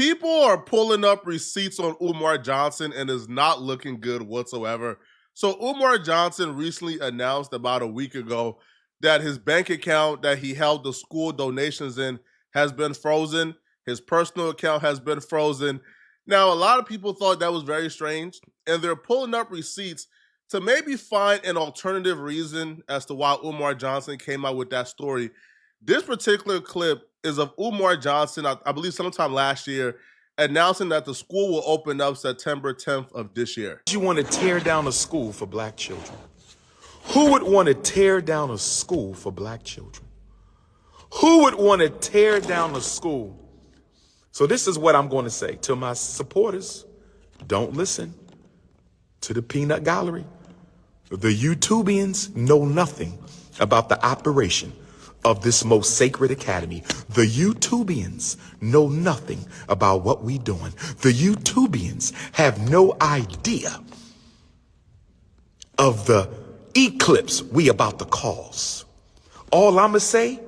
People are pulling up receipts on Umar Johnson and is not looking good whatsoever. So Umar Johnson recently announced about a week ago that his bank account that he held the school donations in has been frozen. His personal account has been frozen. Now, a lot of people thought that was very strange, and they're pulling up receipts to maybe find an alternative reason as to why Umar Johnson came out with that story. This particular clip is of Umar Johnson, I believe sometime last year, announcing that the school will open up September 10th of this year. You want to tear down a school for black children? Who would want to tear down a school for black children? Who would want to tear down a school? So this is what I'm going to say to my supporters. Don't listen to the peanut gallery. The YouTubians know nothing about the operation of this most sacred academy. The YouTubians know nothing about what we doing. The YouTubians have no idea of the eclipse we about to cause. All I'ma say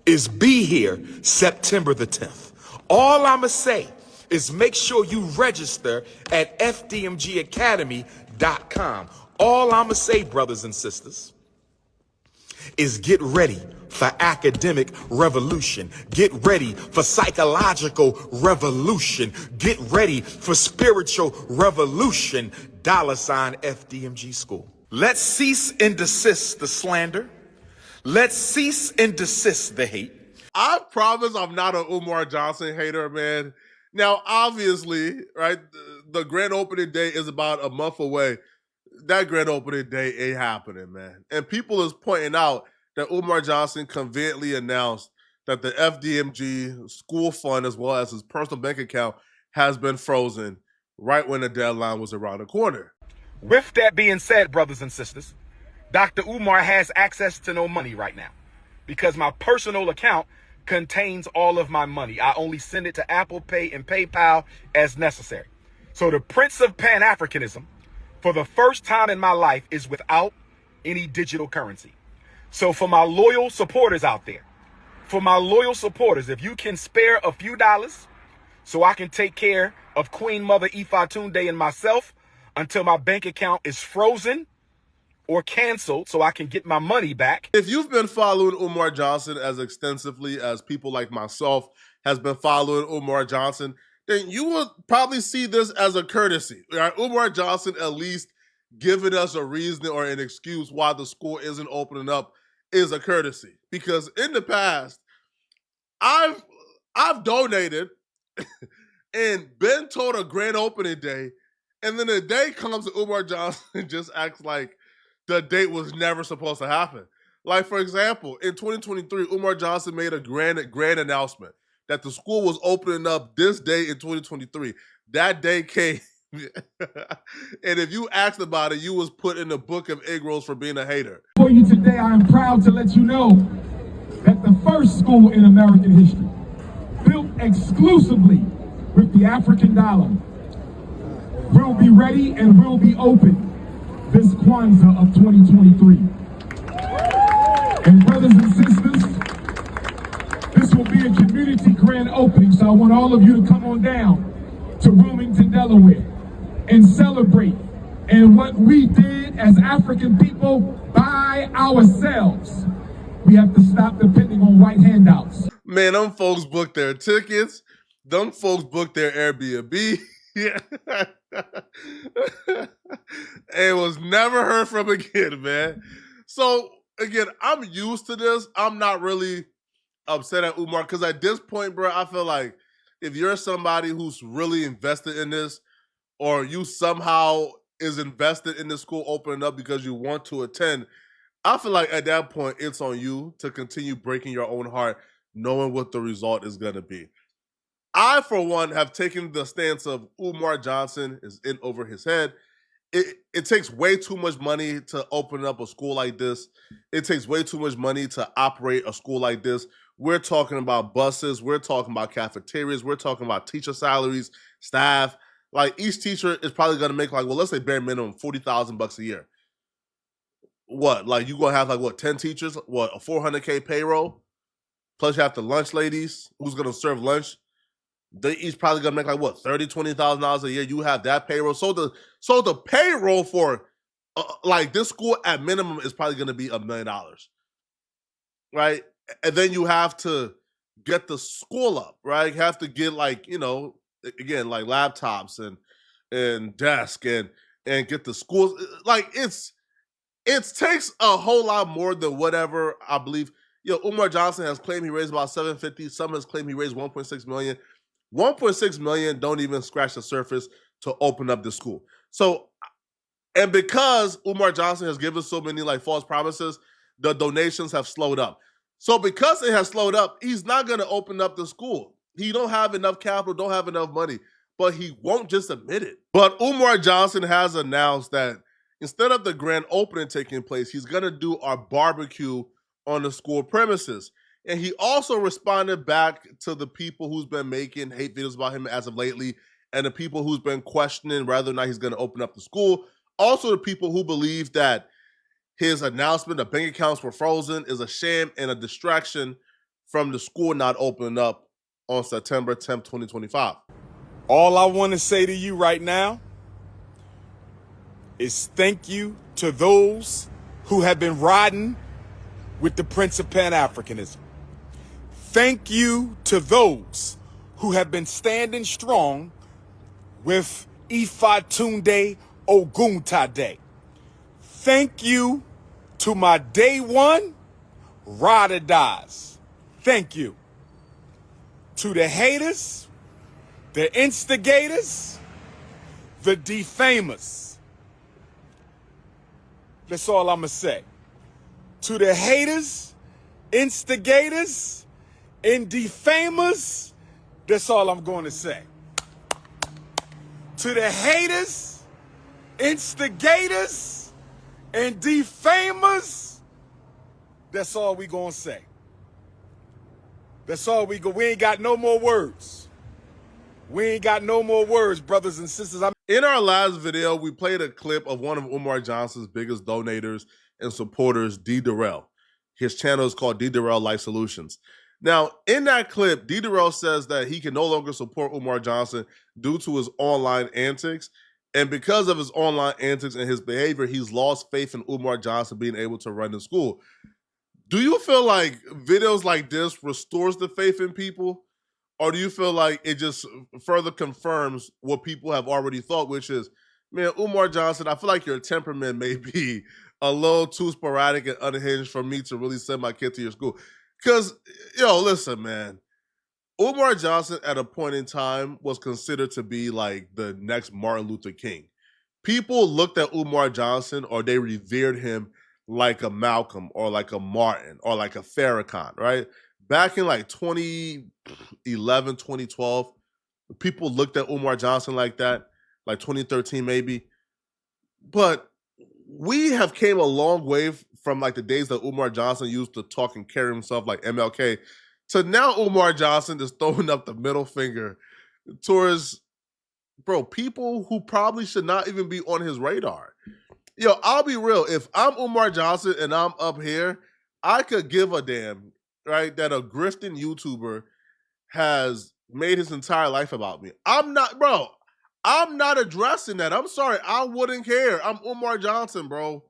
is be here September the 10th. All I'ma say is make sure you register at fdmgacademy.com. All I'ma say, brothers and sisters, is get ready for academic revolution. Get ready for psychological revolution. Get ready for spiritual revolution. $ FDMG School. Let's cease and desist the slander. Let's cease and desist the hate. I promise I'm not an Umar Johnson hater, man. Now, obviously, right, the grand opening day is about a month away. That grand opening day ain't happening, man. And people is pointing out that Umar Johnson conveniently announced that the FDMG school fund, as well as his personal bank account, has been frozen right when the deadline was around the corner. With that being said, brothers and sisters, Dr. Umar has access to no money right now because my personal account contains all of my money. I only send it to Apple Pay and PayPal as necessary. So the Prince of Pan-Africanism, for the first time in my life, is without any digital currency. So for my loyal supporters out there, if you can spare a few dollars so I can take care of Queen Mother Ifatunde and myself until my bank account is frozen or canceled so I can get my money back. If you've been following Umar Johnson as extensively as people like myself has been following Umar Johnson, then you will probably see this as a courtesy. Right? Umar Johnson at least giving us a reason or an excuse why the school isn't opening up is a courtesy. Because in the past, I've donated and been told a grand opening day, and then the day comes and Umar Johnson just acts like the date was never supposed to happen. Like, for example, in 2023, Umar Johnson made a grand announcement that the school was opening up this day in 2023. That day came, and if you asked about it, you was put in the Book of Negroes for being a hater. For you today, I am proud to let you know that the first school in American history, built exclusively with the African dollar, will be ready and will be open this Kwanzaa of 2023. And brothers and sisters, this will be a community grand opening, so I want all of you to come on down to Wilmington, Delaware, and celebrate. And what we did as African people by ourselves, we have to stop depending on white handouts. Man, them folks booked their tickets. Them folks booked their Airbnb. And was never heard from again, man. So, again, I'm used to this. I'm not really upset at Umar because at this point, bro, I feel like if you're somebody who's really invested in this, or you somehow is invested in the school opening up because you want to attend, I feel like at that point, it's on you to continue breaking your own heart, knowing what the result is going to be. I, for one, have taken the stance of Umar Johnson is in over his head. It takes way too much money to open up a school like this. It takes way too much money to operate a school like this. We're talking about buses. We're talking about cafeterias. We're talking about teacher salaries, staff. Like, each teacher is probably going to make, like, well, let's say bare minimum $40,000 a year. What? Like, you going to have, like, what, 10 teachers? What, a $400K payroll? Plus you have the lunch ladies. Who's going to serve lunch? They each probably gonna make like what $30,000-$20,000 a year. You have that payroll. So the payroll for like this school at minimum is probably gonna be $1 million, right? And then you have to get the school up, right? You have to get like, again, like laptops and desk and get the schools. Like it takes a whole lot more than whatever I believe. Umar Johnson has claimed he raised about 750. Some has claimed he raised 1.6 million. 1.6 million don't even scratch the surface to open up the school. So, and because Umar Johnson has given so many like false promises, the donations have slowed up. So because it has slowed up, he's not going to open up the school. He don't have enough capital, don't have enough money, but he won't just admit it. But Umar Johnson has announced that instead of the grand opening taking place, he's going to do our barbecue on the school premises. And he also responded back to the people who's been making hate videos about him as of lately, and the people who's been questioning whether or not he's going to open up the school. Also, the people who believe that his announcement that bank accounts were frozen is a sham and a distraction from the school not opening up on September 10th, 2025. All I want to say to you right now is thank you to those who have been riding with the Prince of Pan-Africanism. Thank you to those who have been standing strong with Ifatunde Oguntade. Thank you to my day one ride or dies. Thank you. To the haters, the instigators, the defamers. That's all I'm going to say. To the haters, instigators, and defamers, that's all I'm going to say. To the haters, instigators, and defamers, that's all we going to say. That's all we ain't got no more words. We ain't got no more words, brothers and sisters. In our last video, we played a clip of one of Umar Johnson's biggest donators and supporters, D. Durrell. His channel is called D. Durrell Life Solutions. Now, in that clip, D. Durrell says that he can no longer support Umar Johnson due to his online antics. And because of his online antics and his behavior, he's lost faith in Umar Johnson being able to run the school. Do you feel like videos like this restores the faith in people? Or do you feel like it just further confirms what people have already thought, which is, man, Umar Johnson, I feel like your temperament may be a little too sporadic and unhinged for me to really send my kid to your school. Because, listen, man, Umar Johnson at a point in time was considered to be like the next Martin Luther King. People looked at Umar Johnson or they revered him like a Malcolm or like a Martin or like a Farrakhan, right? Back in like 2011, 2012, people looked at Umar Johnson like that, like 2013 maybe. But we have came a long way from like the days that Umar Johnson used to talk and carry himself like MLK to now Umar Johnson is throwing up the middle finger towards, people who probably should not even be on his radar. I'll be real. If I'm Umar Johnson and I'm up here, I could give a damn, right, that a grifting YouTuber has made his entire life about me. I'm not addressing that. I'm sorry. I wouldn't care. I'm Umar Johnson, bro.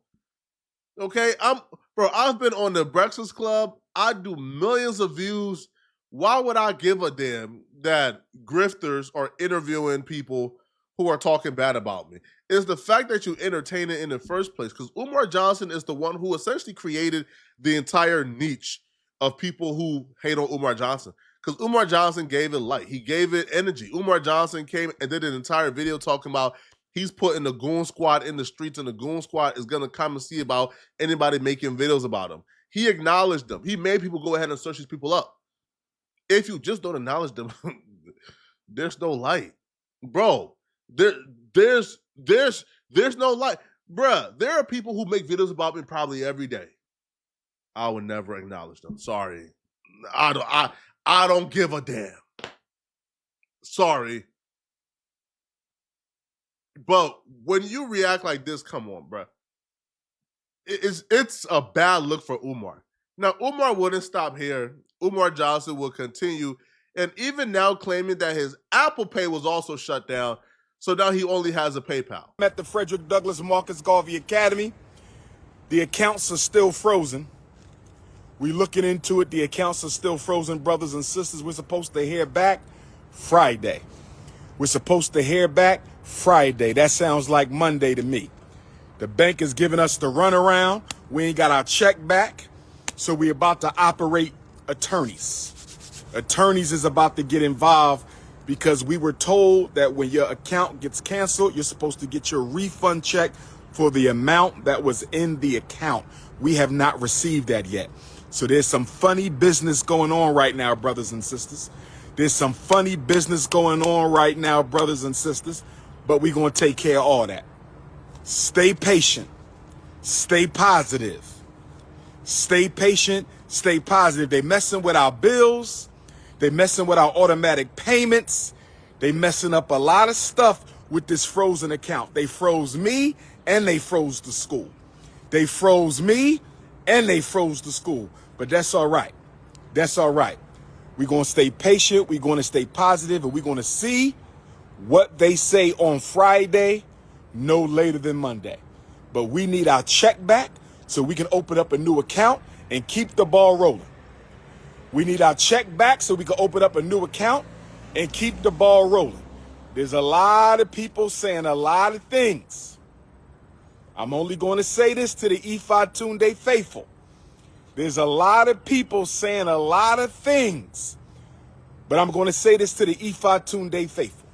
Okay? I've been on the Breakfast Club. I do millions of views. Why would I give a damn that grifters are interviewing people who are talking bad about me? It's the fact that you entertain it in the first place, because Umar Johnson is the one who essentially created the entire niche of people who hate on Umar Johnson. Because Umar Johnson gave it light. He gave it energy. Umar Johnson came and did an entire video talking about he's putting the goon squad in the streets, and the goon squad is going to come and see about anybody making videos about him. He acknowledged them. He made people go ahead and search these people up. If you just don't acknowledge them, there's no light. Bro, there's no light. Bruh, there are people who make videos about me probably every day. I would never acknowledge them. Sorry. I don't give a damn. Sorry. But when you react like this, come on, bruh. It's a bad look for Umar. Now, Umar wouldn't stop here. Umar Johnson will continue and even now claiming that his Apple Pay was also shut down, so now he only has a PayPal. At the Frederick Douglass Marcus Garvey Academy, the accounts are still frozen. We're looking into it. The accounts are still frozen, brothers and sisters. We're supposed to hear back Friday. We're supposed to hear back Friday. That sounds like Monday to me. The bank is giving us the runaround. We ain't got our check back. So we're about to operate attorneys. Attorneys is about to get involved because we were told that when your account gets canceled, you're supposed to get your refund check for the amount that was in the account. We have not received that yet. So there's some funny business going on right now, brothers and sisters. There's some funny business going on right now, brothers and sisters, but we're going to take care of all that. Stay patient. Stay positive. Stay patient. Stay positive. They messing with our bills. They messing with our automatic payments. They messing up a lot of stuff with this frozen account. They froze me and they froze the school. They froze me and they froze the school. But that's all right. That's all right. We're going to stay patient. We're going to stay positive, and we're going to see what they say on Friday, no later than Monday. But we need our check back so we can open up a new account and keep the ball rolling. We need our check back so we can open up a new account and keep the ball rolling. There's a lot of people saying a lot of things. I'm only going to say this to the Ifa Tunde faithful. There's a lot of people saying a lot of things, but I'm going to say this to the Ifa Tunde faithful.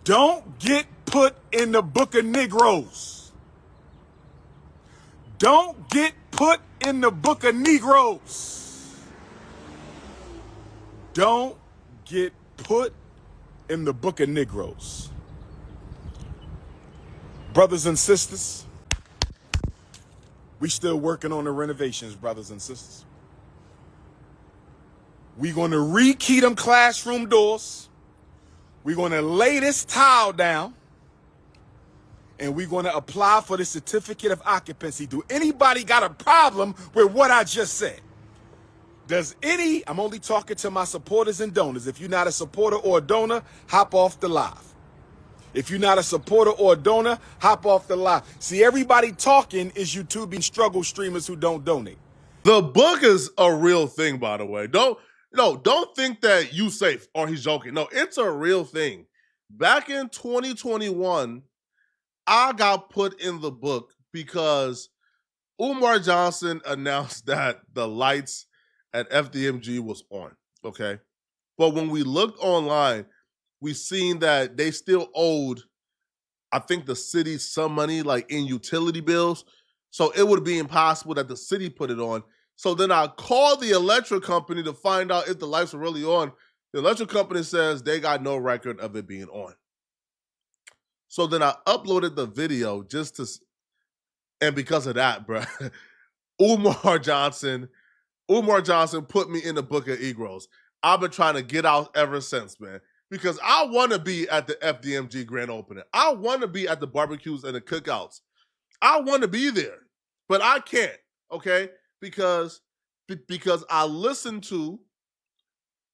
Don't get put in the Book of Negroes. Don't get put in the Book of Negroes. Don't get put in the Book of Negroes. Brothers and sisters, we still working on the renovations, brothers and sisters. We're going to rekey them classroom doors. We're going to lay this tile down. And we're going to apply for the certificate of occupancy. Do anybody got a problem with what I just said? I'm only talking to my supporters and donors. If you're not a supporter or a donor, hop off the live. If you're not a supporter or a donor, hop off the live. See, everybody talking is YouTubing struggle streamers who don't donate. The book is a real thing, by the way. Don't think that you safe or he's joking. No, it's a real thing. Back in 2021, I got put in the book because Umar Johnson announced that the lights at FDMG was on, okay? But when we looked online, we seen that they still owed, I think, the city some money, like in utility bills. So it would be impossible that the city put it on. So then I called the electric company to find out if the lights were really on. The electric company says they got no record of it being on. So then I uploaded the video and because of that, bro, Umar Johnson put me in the Book of Negroes. I've been trying to get out ever since, man. Because I want to be at the FDMG grand opening. I want to be at the barbecues and the cookouts. I want to be there, but I can't, okay? Because I listened to,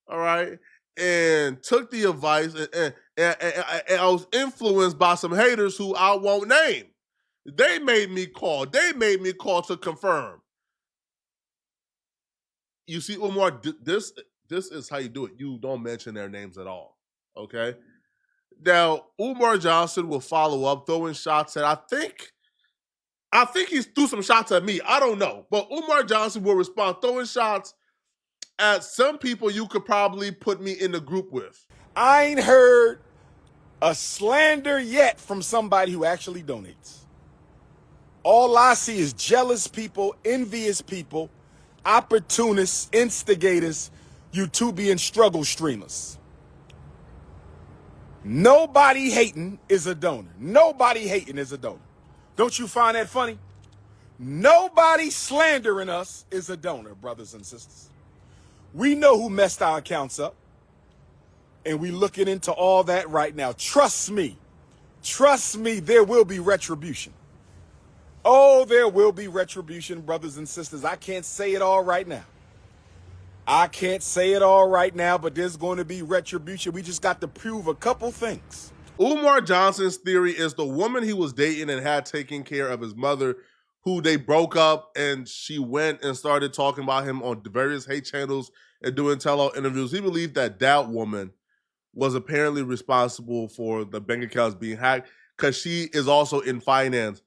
all right, and took the advice, and I was influenced by some haters who I won't name. They made me call. They made me call to confirm. You see, Umar, this is how you do it. You don't mention their names at all. Okay. Now, Umar Johnson will follow up, throwing shots at, I think he threw some shots at me. I don't know. But Umar Johnson will respond, throwing shots at some people you could probably put me in the group with. I ain't heard a slander yet from somebody who actually donates. All I see is jealous people, envious people, opportunists, instigators, YouTubian struggle streamers. Nobody hating is a donor. Nobody hating is a donor. Don't you find that funny? Nobody slandering us is a donor, brothers and sisters. We know who messed our accounts up, and we looking into all that right now. Trust me, there will be retribution. Oh, there will be retribution, brothers and sisters. I can't say it all right now. I can't say it all right now, but there's going to be retribution. We just got to prove a couple things. Umar Johnson's theory is the woman he was dating and had taken care of his mother, who they broke up, and she went and started talking about him on various hate channels and doing tell-all interviews. He believed that that woman was apparently responsible for the bank accounts being hacked because she is also in finance.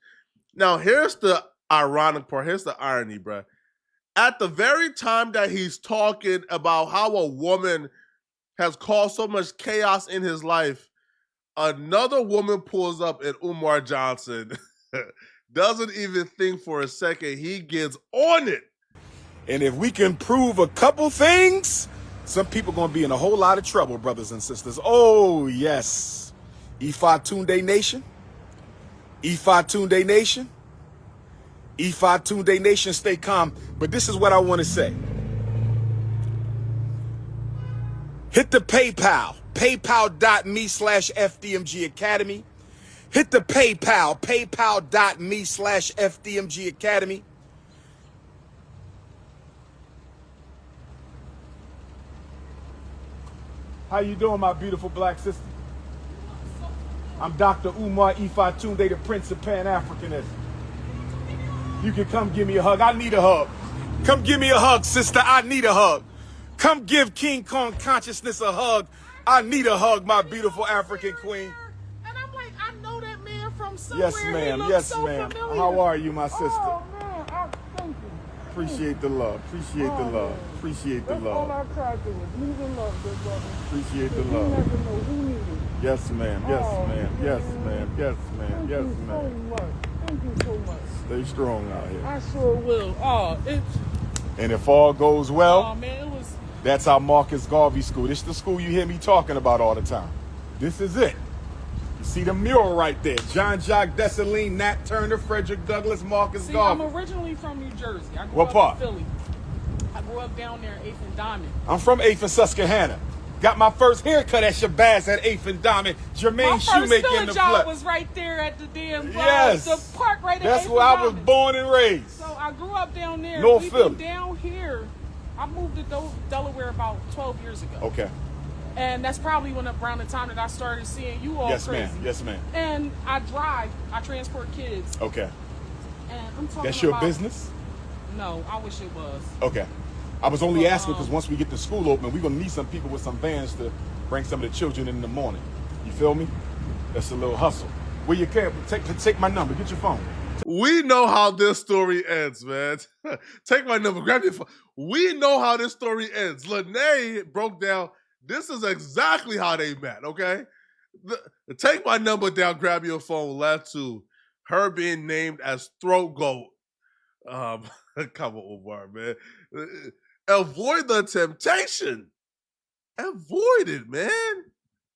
Now, here's the ironic part. Here's the irony, bruh. At the very time that he's talking about how a woman has caused so much chaos in his life, another woman pulls up and Umar Johnson doesn't even think for a second. He gets on it. And if we can prove a couple things, some people going to be in a whole lot of trouble, brothers and sisters. Oh, yes. Ifa Tunde Nation. Ifa Tunde Nation. Ifa Tunde Nation, stay calm. But this is what I want to say. Hit the PayPal, paypal.me/FDMG Academy. Hit the PayPal, paypal.me/FDMG Academy. How you doing, my beautiful black sister? I'm Dr. Umar Ifa Tunde, the Prince of Pan-Africanism. You can come give me a hug. I need a hug. Come give me a hug, sister. I need a hug. Come give King Kong Consciousness a hug. I need a hug, my beautiful African queen. And I'm like, I know that man from somewhere. Yes, ma'am. Yes, ma'am. How are you, my sister? Oh, man. Thank you. Appreciate the love. Appreciate the love. Appreciate the That's all love. I tried to do was leave the love, good brother. Appreciate the You love. never know who needed it. Yes, ma'am. Yes, Oh, ma'am. Yes, ma'am. Yes, ma'am. Thank Yes, you so ma'am. much. Thank you so much. Stay strong out here. I sure will. Oh, And if all goes well, man, it was. that's our Marcus Garvey School. This is the school you hear me talking about all the time. This is it. You see the mural right there. John Jacques Dessalines, Nat Turner, Frederick Douglass, Marcus See, Garvey. I'm originally from New Jersey. I grew What up part? in Philly. I grew up down there in 8th and Diamond. I'm from 8th and Susquehanna. Got my first haircut at Shabazz at 8th and Diamond. Jermaine My first Shoemaker in field the job flesh. was right there at the damn Yes. the park right at That's 8th where and I was Diamond. born and raised. So I grew up down there. North We've Philly. been down here. I moved to Delaware about 12 years ago. Okay. And that's probably around the time that I started seeing you all Yes, crazy. ma'am. Yes, ma'am. And I transport kids. Okay. And I'm talking That's your about, business? No, I wish it was. Okay. I was only asking because once we get the school open, we're going to need some people with some vans to bring some of the children in the morning. You feel me? That's a little hustle. Where you can, take my number. Get your phone. We know how this story ends, man. Take my number, grab your phone. We know how this story ends. Lene broke down, this is exactly how they met, okay? Take my number down, grab your phone, led to her being named as Throat Goat. Come on, Umar, man. Avoid the temptation. Avoid it, man.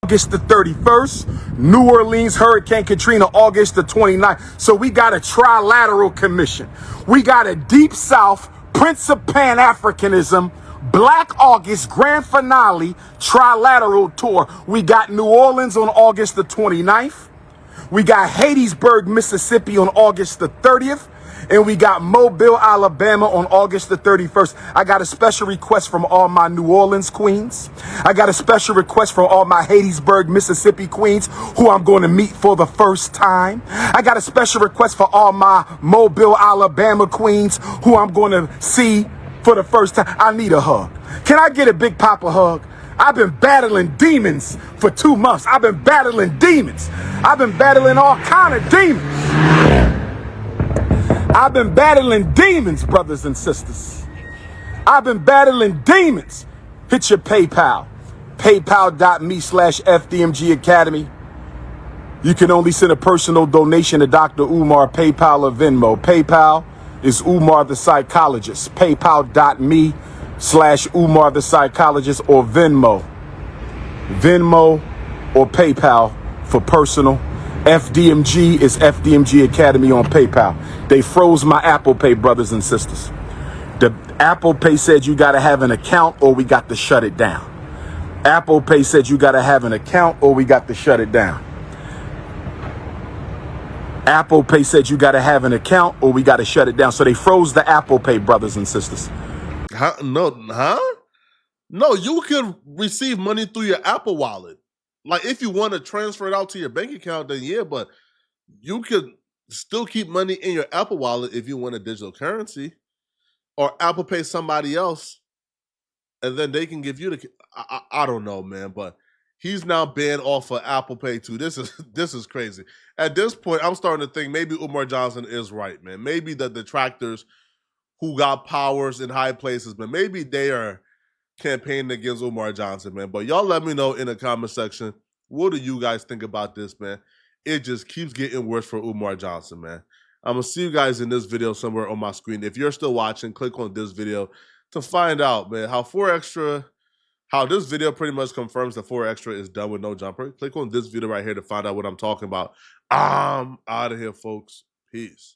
August the 31st, New Orleans, Hurricane Katrina, August the 29th. So we got a trilateral commission. We got a Deep South, Prince of Pan-Africanism, Black August grand finale, trilateral tour. We got New Orleans on August the 29th. We got Hattiesburg, Mississippi on August the 30th. And we got Mobile, Alabama on August the 31st. I got a special request from all my New Orleans queens. I got a special request from all my Hattiesburg, Mississippi queens who I'm going to meet for the first time. I got a special request for all my Mobile, Alabama queens who I'm going to see for the first time. I need a hug. Can I get a Big Papa hug? I've been battling demons for 2 months. I've been battling demons. I've been battling all kind of demons. I've been battling demons, brothers and sisters. I've been battling demons. Hit your PayPal. PayPal.me/FDMG Academy. You can only send a personal donation to Dr. Umar, PayPal or Venmo. PayPal is Umar the Psychologist. PayPal.me/Umar the Psychologist or Venmo. Venmo or PayPal for personal. FDMG is FDMG Academy on PayPal. They froze my Apple Pay, brothers and sisters. The Apple Pay said you got to have an account or we got to shut it down. Apple Pay said you got to have an account or we got to shut it down. Apple Pay said you got to have an account or we got to shut it down. So they froze the Apple Pay, brothers and sisters. Huh? No, huh? No, you could receive money through your Apple Wallet. Like if you want to transfer it out to your bank account, then yeah, but you could still keep money in your Apple Wallet if you want a digital currency, or Apple Pay somebody else, and then they can give you the. I don't know, man, but he's now banned off of Apple Pay too. This is crazy. At this point, I'm starting to think maybe Umar Johnson is right, man. Maybe the detractors who got powers in high places, but maybe they are campaigning against Umar Johnson, man. But y'all let me know in the comment section, what do you guys think about this, man? It just keeps getting worse for Umar Johnson, man. I'm going to see you guys in this video somewhere on my screen. If you're still watching, click on this video to find out, man, how this video pretty much confirms that 4 Extra is done with no jumper. Click on this video right here to find out what I'm talking about. I'm out of here, folks. Peace.